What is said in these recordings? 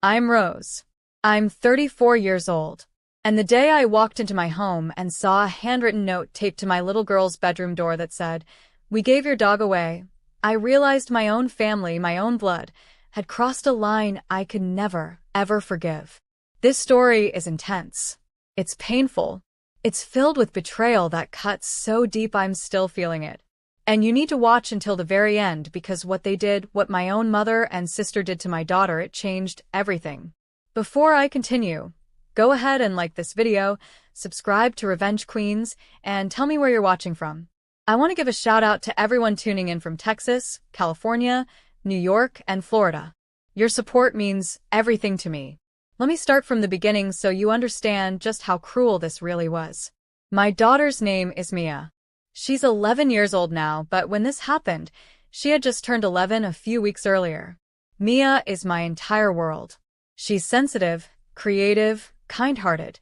I'm Rose. I'm 34 years old. And the day I walked into my home and saw a handwritten note taped to my little girl's bedroom door that said, "We gave your dog away," I realized my own family, my own blood, had crossed a line I could never, ever forgive. This story is intense. It's painful. It's filled with betrayal that cuts so deep I'm still feeling it. And you need to watch until the very end because what they did, what my own mother and sister did to my daughter, it changed everything. Before I continue, go ahead and like this video, subscribe to Revenge Queens, and tell me where you're watching from. I want to give a shout out to everyone tuning in from Texas, California, New York, and Florida. Your support means everything to me. Let me start from the beginning so you understand just how cruel this really was. My daughter's name is Mia. She's 11 years old now, but when this happened, she had just turned 11 a few weeks earlier. Mia is my entire world. She's sensitive, creative, kind-hearted,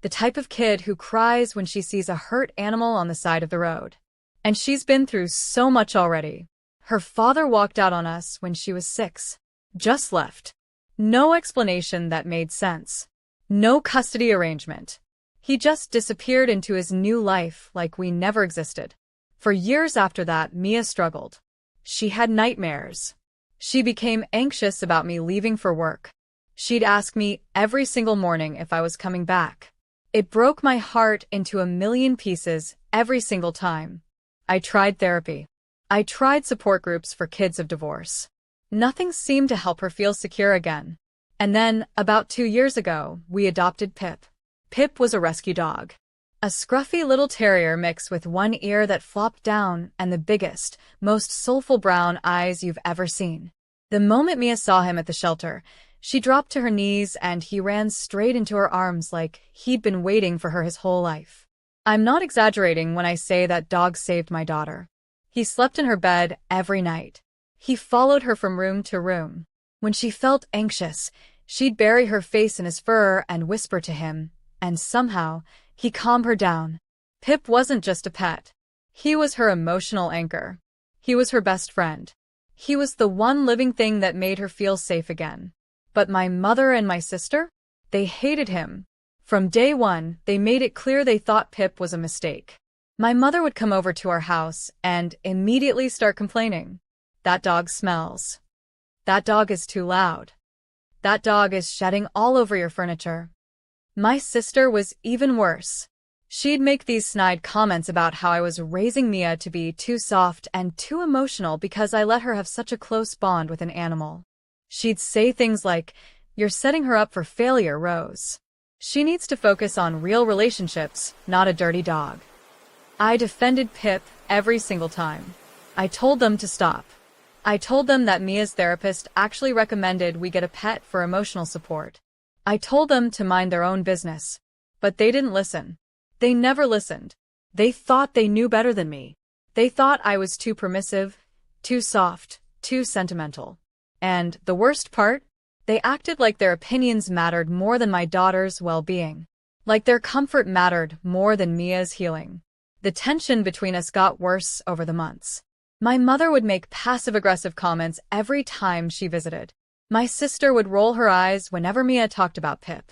the type of kid who cries when she sees a hurt animal on the side of the road. And she's been through so much already. Her father walked out on us when she was 6. Just left. No explanation that made sense. No custody arrangement. He just disappeared into his new life like we never existed. For years after that, Mia struggled. She had nightmares. She became anxious about me leaving for work. She'd ask me every single morning if I was coming back. It broke my heart into a million pieces every single time. I tried therapy. I tried support groups for kids of divorce. Nothing seemed to help her feel secure again. And then, about 2 years ago, we adopted Pip. Pip was a rescue dog. A scruffy little terrier mix with one ear that flopped down and the biggest, most soulful brown eyes you've ever seen. The moment Mia saw him at the shelter, she dropped to her knees and he ran straight into her arms like he'd been waiting for her his whole life. I'm not exaggerating when I say that dog saved my daughter. He slept in her bed every night. He followed her from room to room. When she felt anxious, she'd bury her face in his fur and whisper to him, and somehow, he calmed her down. Pip wasn't just a pet. He was her emotional anchor. He was her best friend. He was the one living thing that made her feel safe again. But my mother and my sister? They hated him. From day one, they made it clear they thought Pip was a mistake. My mother would come over to our house and immediately start complaining. That dog smells. That dog is too loud. That dog is shedding all over your furniture. My sister was even worse. She'd make these snide comments about how I was raising Mia to be too soft and too emotional because I let her have such a close bond with an animal. She'd say things like, "You're setting her up for failure, Rose. She needs to focus on real relationships, not a dirty dog." I defended Pip every single time. I told them to stop. I told them that Mia's therapist actually recommended we get a pet for emotional support. I told them to mind their own business. But they didn't listen. They never listened. They thought they knew better than me. They thought I was too permissive, too soft, too sentimental. And the worst part? They acted like their opinions mattered more than my daughter's well-being. Like their comfort mattered more than Mia's healing. The tension between us got worse over the months. My mother would make passive-aggressive comments every time she visited. My sister would roll her eyes whenever Mia talked about Pip.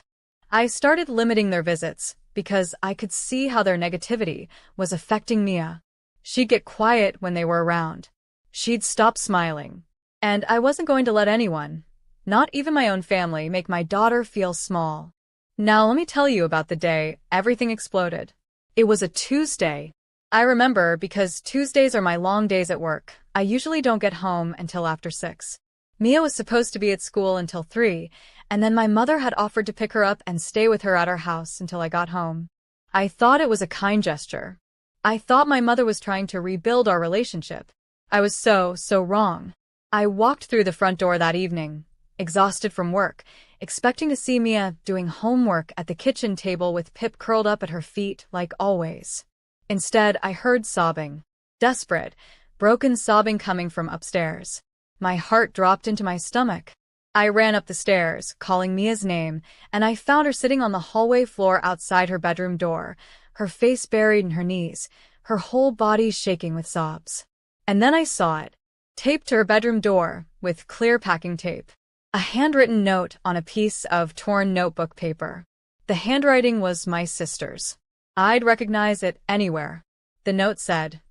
I started limiting their visits because I could see how their negativity was affecting Mia. She'd get quiet when they were around. She'd stop smiling. And I wasn't going to let anyone, not even my own family, make my daughter feel small. Now let me tell you about the day everything exploded. It was a Tuesday. I remember because Tuesdays are my long days at work. I usually don't get home until after 6. Mia was supposed to be at school until 3, and then my mother had offered to pick her up and stay with her at our house until I got home. I thought it was a kind gesture. I thought my mother was trying to rebuild our relationship. I was so wrong. I walked through the front door that evening, exhausted from work, expecting to see Mia doing homework at the kitchen table with Pip curled up at her feet like always. Instead, I heard sobbing. Desperate, broken sobbing coming from upstairs. My heart dropped into my stomach. I ran up the stairs, calling Mia's name, and I found her sitting on the hallway floor outside her bedroom door, her face buried in her knees, her whole body shaking with sobs. And then I saw it, taped to her bedroom door, with clear packing tape. A handwritten note on a piece of torn notebook paper. The handwriting was my sister's. I'd recognize it anywhere. The note said,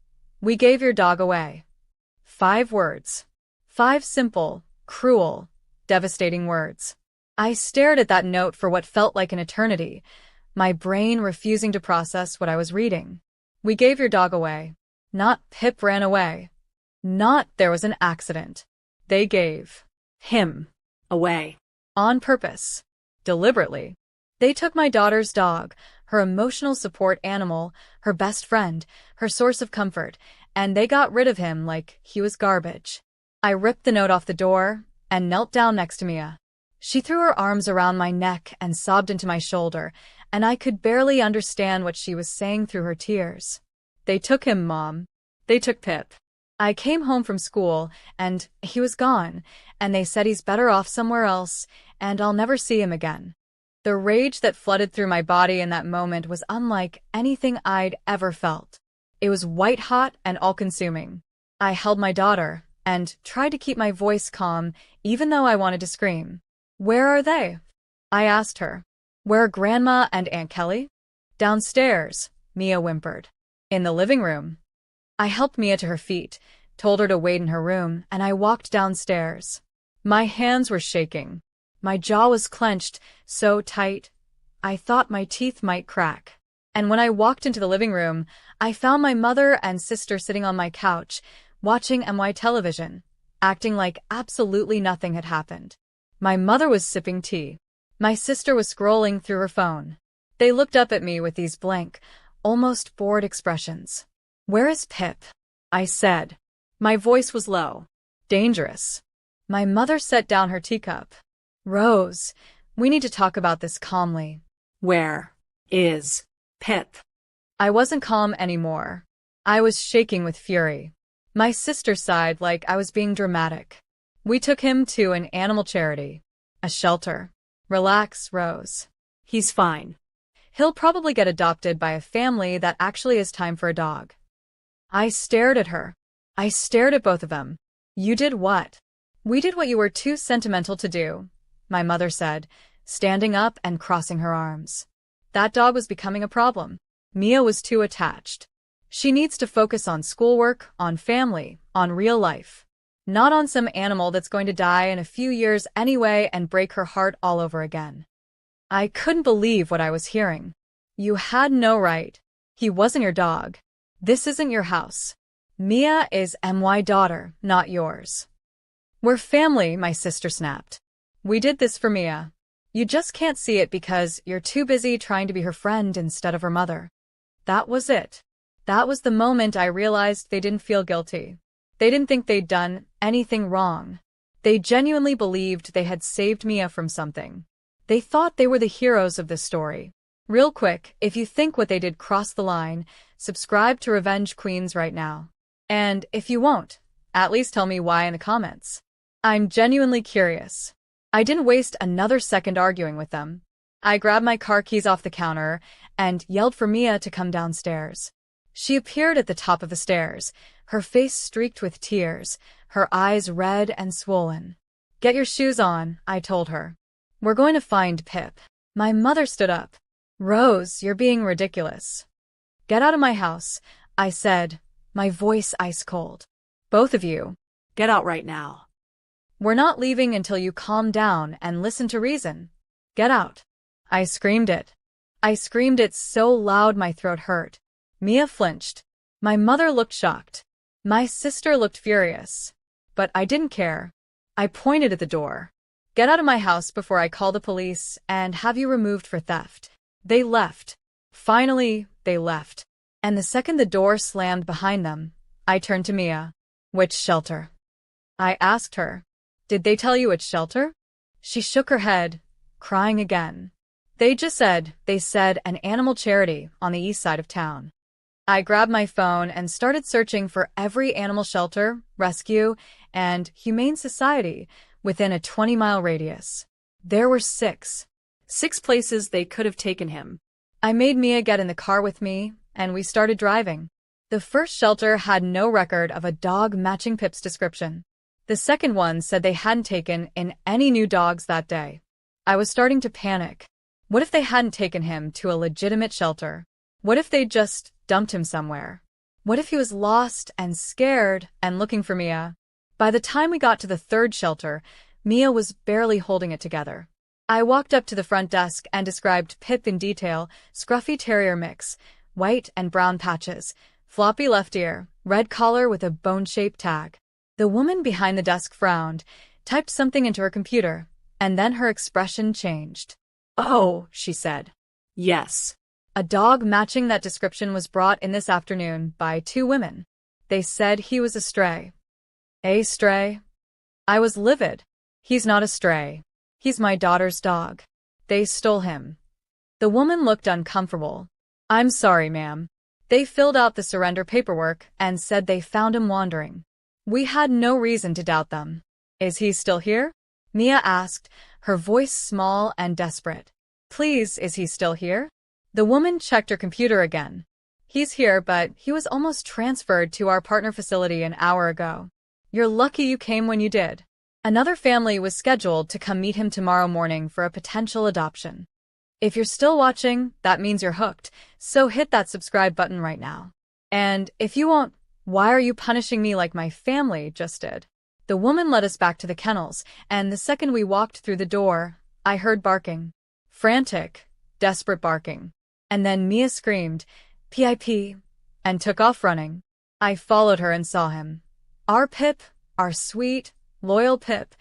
"We gave your dog away." 5 words. 5 simple, cruel, devastating words. I stared at that note for what felt like an eternity, my brain refusing to process what I was reading. We gave your dog away. Not Pip ran away. Not there was an accident. They gave him away. On purpose. Deliberately. They took my daughter's dog, her emotional support animal, her best friend, her source of comfort, and they got rid of him like he was garbage. I ripped the note off the door and knelt down next to Mia. She threw her arms around my neck and sobbed into my shoulder, and I could barely understand what she was saying through her tears. They took him, Mom. They took Pip. I came home from school, and he was gone, and they said he's better off somewhere else, and I'll never see him again. The rage that flooded through my body in that moment was unlike anything I'd ever felt. It was white-hot and all-consuming. I held my daughter and tried to keep my voice calm, even though I wanted to scream. "Where are they?" I asked her. "Where are Grandma and Aunt Kelly?" "Downstairs," Mia whimpered. "In the living room." I helped Mia to her feet, told her to wait in her room, and I walked downstairs. My hands were shaking. My jaw was clenched, so tight, I thought my teeth might crack. And when I walked into the living room, I found my mother and sister sitting on my couch, watching MY television, acting like absolutely nothing had happened. My mother was sipping tea. My sister was scrolling through her phone. They looked up at me with these blank, almost bored expressions. "Where is Pip?" I said. My voice was low. Dangerous. My mother set down her teacup. "Rose, we need to talk about this calmly." "Where is Pip?" I wasn't calm anymore. I was shaking with fury. My sister sighed like I was being dramatic. "We took him to an animal charity. A shelter. Relax, Rose. He's fine. He'll probably get adopted by a family that actually has time for a dog." I stared at her. I stared at both of them. "You did what?" "We did what you were too sentimental to do," my mother said, standing up and crossing her arms. "That dog was becoming a problem. Mia was too attached. She needs to focus on schoolwork, on family, on real life. Not on some animal that's going to die in a few years anyway and break her heart all over again." I couldn't believe what I was hearing. "You had no right. He wasn't your dog. This isn't your house. Mia is MY daughter, not yours." "We're family," my sister snapped. "We did this for Mia. You just can't see it because you're too busy trying to be her friend instead of her mother." That was it. That was the moment I realized they didn't feel guilty. They didn't think they'd done anything wrong. They genuinely believed they had saved Mia from something. They thought they were the heroes of this story. Real quick, if you think what they did crossed the line, subscribe to Revenge Queens right now. And if you won't, at least tell me why in the comments. I'm genuinely curious. I didn't waste another second arguing with them. I grabbed my car keys off the counter and yelled for Mia to come downstairs. She appeared at the top of the stairs, her face streaked with tears, her eyes red and swollen. "Get your shoes on," I told her. "We're going to find Pip." My mother stood up. "Rose, you're being ridiculous." "Get out of my house," I said, my voice ice cold. "Both of you, get out right now. We're not leaving until you calm down and listen to reason. Get out." I screamed it. I screamed it so loud my throat hurt. Mia flinched. My mother looked shocked. My sister looked furious. But I didn't care. I pointed at the door. "Get out of my house before I call the police and have you removed for theft." They left. Finally, they left. And the second the door slammed behind them, I turned to Mia. "Which shelter?" I asked her. "Did they tell you which shelter?" She shook her head, crying again. They said an animal charity on the east side of town." I grabbed my phone and started searching for every animal shelter, rescue, and humane society within a 20-mile radius. There were 6. 6 places they could have taken him. I made Mia get in the car with me, and we started driving. The first shelter had no record of a dog matching Pip's description. The second one said they hadn't taken in any new dogs that day. I was starting to panic. What if they hadn't taken him to a legitimate shelter? What if they'd just dumped him somewhere? What if he was lost and scared and looking for Mia? By the time we got to the third shelter, Mia was barely holding it together. I walked up to the front desk and described Pip in detail: scruffy terrier mix, white and brown patches, floppy left ear, red collar with a bone-shaped tag. The woman behind the desk frowned, typed something into her computer, and then her expression changed. "Oh," she said. "Yes. A dog matching that description was brought in this afternoon by 2 women. They said he was a stray." "A stray?" I was livid. "He's not a stray. He's my daughter's dog. They stole him." The woman looked uncomfortable. "I'm sorry, ma'am. They filled out the surrender paperwork and said they found him wandering. We had no reason to doubt them." "Is he still here?" Mia asked, her voice small and desperate. "Please, is he still here?" The woman checked her computer again. "He's here, but he was almost transferred to our partner facility an hour ago. You're lucky you came when you did. Another family was scheduled to come meet him tomorrow morning for a potential adoption. If you're still watching, that means you're hooked, so hit that subscribe button right now. And if you won't, why are you punishing me like my family just did?" The woman led us back to the kennels, and the second we walked through the door, I heard barking. Frantic, desperate barking. And then Mia screamed, "Pip," and took off running. I followed her and saw him. Our Pip, our sweet, loyal Pip,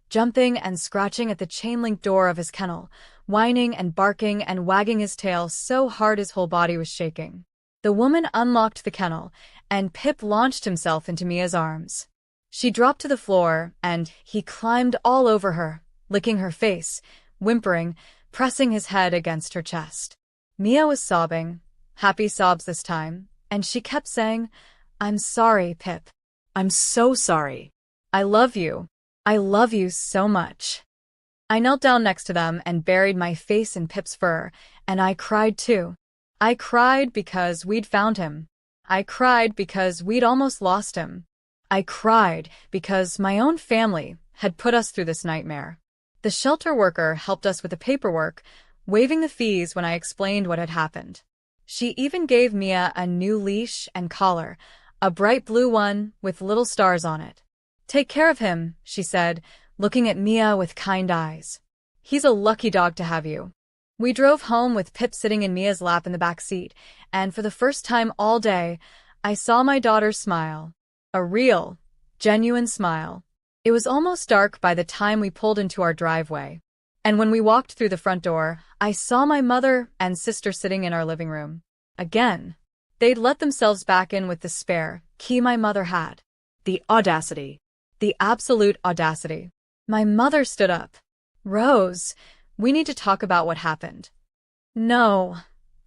jumping and scratching at the chain-link door of his kennel, whining and barking and wagging his tail so hard his whole body was shaking. The woman unlocked the kennel, and Pip launched himself into Mia's arms. She dropped to the floor, and he climbed all over her, licking her face, whimpering, pressing his head against her chest. Mia was sobbing, happy sobs this time, and she kept saying, "I'm sorry, Pip. I'm so sorry. I love you. I love you so much." I knelt down next to them and buried my face in Pip's fur, and I cried too. I cried because we'd found him. I cried because we'd almost lost him. I cried because my own family had put us through this nightmare. The shelter worker helped us with the paperwork, waiving the fees when I explained what had happened. She even gave Mia a new leash and collar, a bright blue one with little stars on it. "Take care of him," she said, looking at Mia with kind eyes. "He's a lucky dog to have you." We drove home with Pip sitting in Mia's lap in the back seat, and for the first time all day, I saw my daughter smile. A real, genuine smile. It was almost dark by the time we pulled into our driveway. And when we walked through the front door, I saw my mother and sister sitting in our living room. Again. They'd let themselves back in with the spare key my mother had. The audacity. The absolute audacity. My mother stood up. "Rose, we need to talk about what happened." "No,"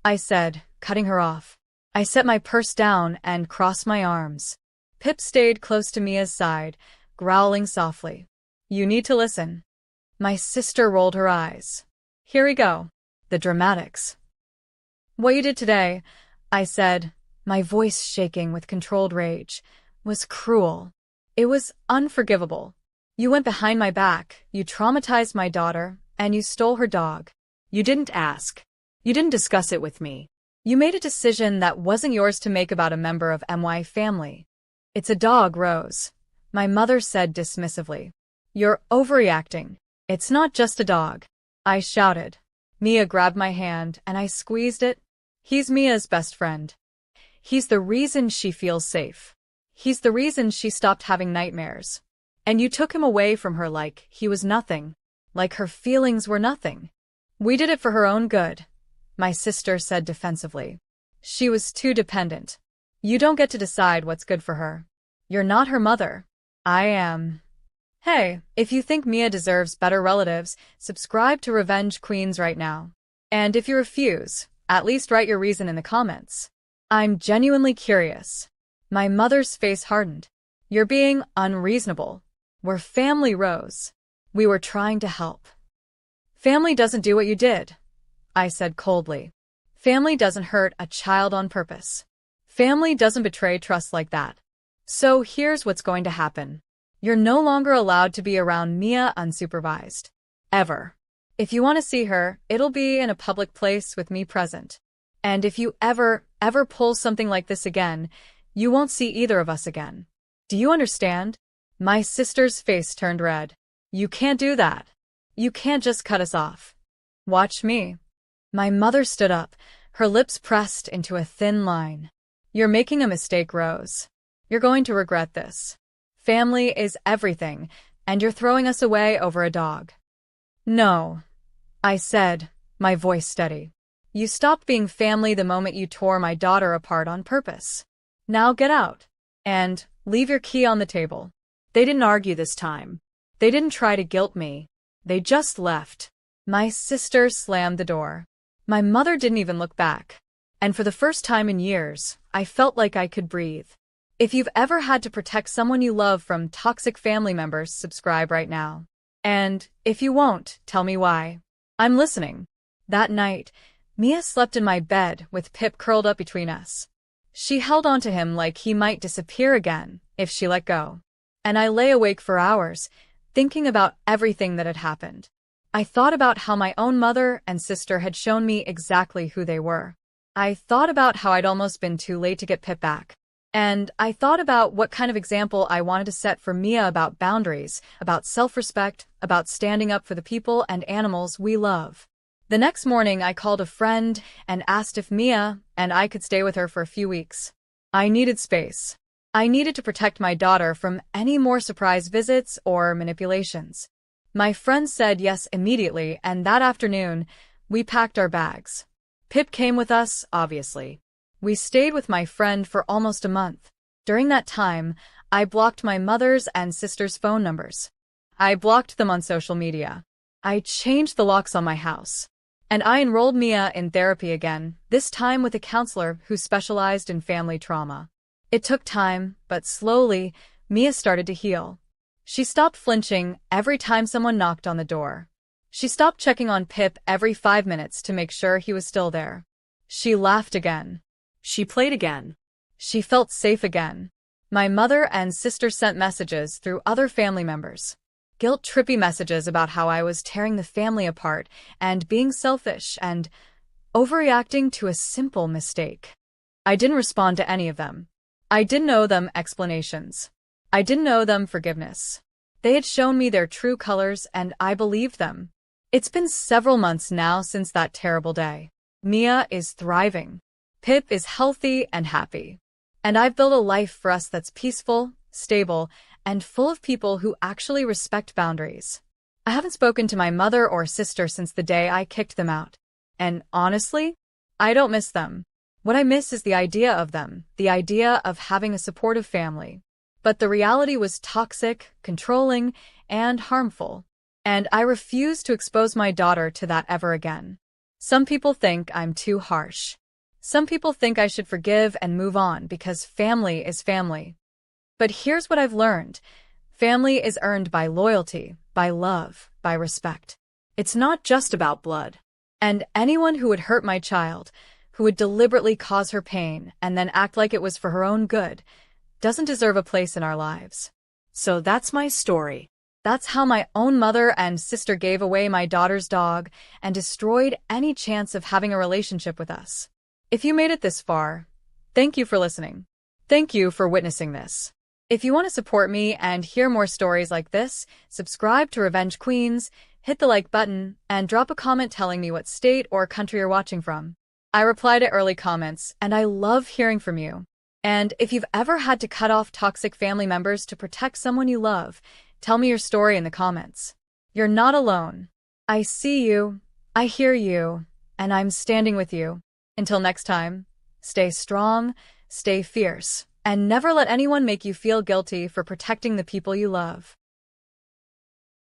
I said, cutting her off. I set my purse down and crossed my arms. Pip stayed close to Mia's side, growling softly. "You need to listen." My sister rolled her eyes. "Here we go. The dramatics." "What you did today," I said, my voice shaking with controlled rage, "was cruel. It was unforgivable. You went behind my back, you traumatized my daughter, and you stole her dog. You didn't ask. You didn't discuss it with me. You made a decision that wasn't yours to make about a member of my family. It's a dog, Rose," my mother said dismissively. "You're overreacting. It's not just a dog," I shouted. Mia grabbed my hand, and I squeezed it. "He's Mia's best friend. He's the reason she feels safe. He's the reason she stopped having nightmares. And you took him away from her like he was nothing, like her feelings were nothing." "We did it for her own good," my sister said defensively. "She was too dependent. You don't get to decide what's good for her. You're not her mother. I am." Hey, if you think Mia deserves better relatives, subscribe to Revenge Queens right now. And if you refuse, at least write your reason in the comments. I'm genuinely curious. My mother's face hardened. "You're being unreasonable. We're family, Rose. We were trying to help." "Family doesn't do what you did," I said coldly. "Family doesn't hurt a child on purpose. Family doesn't betray trust like that. So here's what's going to happen. You're no longer allowed to be around Mia unsupervised. Ever. If you want to see her, it'll be in a public place with me present. And if you ever pull something like this again, you won't see either of us again. Do you understand? My sister's face turned red. You can't do that. You can't just cut us off. Watch me. My mother stood up, her lips pressed into a thin line. You're making a mistake, Rose. You're going to regret this. Family is everything, and you're throwing us away over a dog. No, I said, my voice steady. You stopped being family the moment you tore my daughter apart on purpose. Now get out. And leave your key on the table. They didn't argue this time. They didn't try to guilt me. They just left. My sister slammed the door. My mother didn't even look back. And for the first time in years, I felt like I could breathe. If you've ever had to protect someone you love from toxic family members, subscribe right now. And if you won't, tell me why. I'm listening. That night, Mia slept in my bed with Pip curled up between us. She held onto him like he might disappear again if she let go. And I lay awake for hours, thinking about everything that had happened. I thought about how my own mother and sister had shown me exactly who they were. I thought about how I'd almost been too late to get Pip back. And I thought about what kind of example I wanted to set for Mia about boundaries, about self-respect, about standing up for the people and animals we love. The next morning, I called a friend and asked if Mia and I could stay with her for a few weeks. I needed space. I needed to protect my daughter from any more surprise visits or manipulations. My friend said yes immediately, and that afternoon, we packed our bags. Pip came with us, obviously. We stayed with my friend for almost a month. During that time, I blocked my mother's and sister's phone numbers. I blocked them on social media. I changed the locks on my house. And I enrolled Mia in therapy again, this time with a counselor who specialized in family trauma. It took time, but slowly, Mia started to heal. She stopped flinching every time someone knocked on the door. She stopped checking on Pip every 5 minutes to make sure he was still there. She laughed again. She played again. She felt safe again. My mother and sister sent messages through other family members. Guilt-trippy messages about how I was tearing the family apart and being selfish and overreacting to a simple mistake. I didn't respond to any of them. I didn't owe them explanations. I didn't owe them forgiveness. They had shown me their true colors and I believed them. It's been several months now since that terrible day. Mia is thriving. Pip is healthy and happy. And I've built a life for us that's peaceful, stable, and full of people who actually respect boundaries. I haven't spoken to my mother or sister since the day I kicked them out. And honestly, I don't miss them. What I miss is the idea of them, the idea of having a supportive family. But the reality was toxic, controlling, and harmful. And I refuse to expose my daughter to that ever again. Some people think I'm too harsh. Some people think I should forgive and move on because family is family. But here's what I've learned. Family is earned by loyalty, by love, by respect. It's not just about blood. And anyone who would hurt my child, who would deliberately cause her pain and then act like it was for her own good, doesn't deserve a place in our lives. So that's my story. That's how my own mother and sister gave away my daughter's dog and destroyed any chance of having a relationship with us. If you made it this far, thank you for listening. Thank you for witnessing this. If you want to support me and hear more stories like this, subscribe to Revenge Queens, hit the like button, and drop a comment telling me what state or country you're watching from. I reply to early comments, and I love hearing from you. And if you've ever had to cut off toxic family members to protect someone you love, tell me your story in the comments. You're not alone. I see you, I hear you, and I'm standing with you. Until next time, stay strong, stay fierce, and never let anyone make you feel guilty for protecting the people you love.